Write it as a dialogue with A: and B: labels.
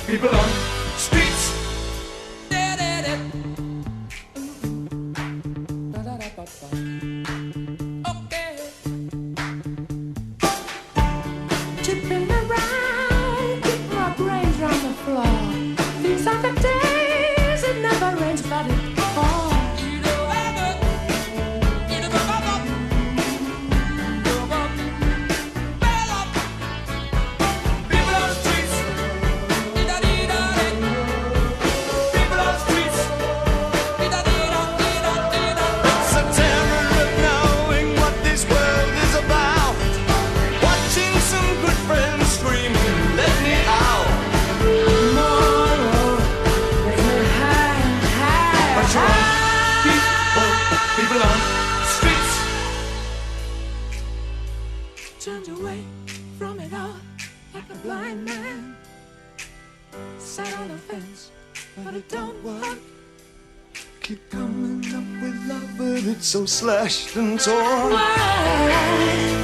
A: People on streets. Okay.
B: Tripping around, keep my brains round the floor. These are the days it never rains, but it falls. Turned away from it all like a blind man. Sat on the fence, but it don't work.
A: Keep coming up with love, but it's so slashed and torn.
B: Why?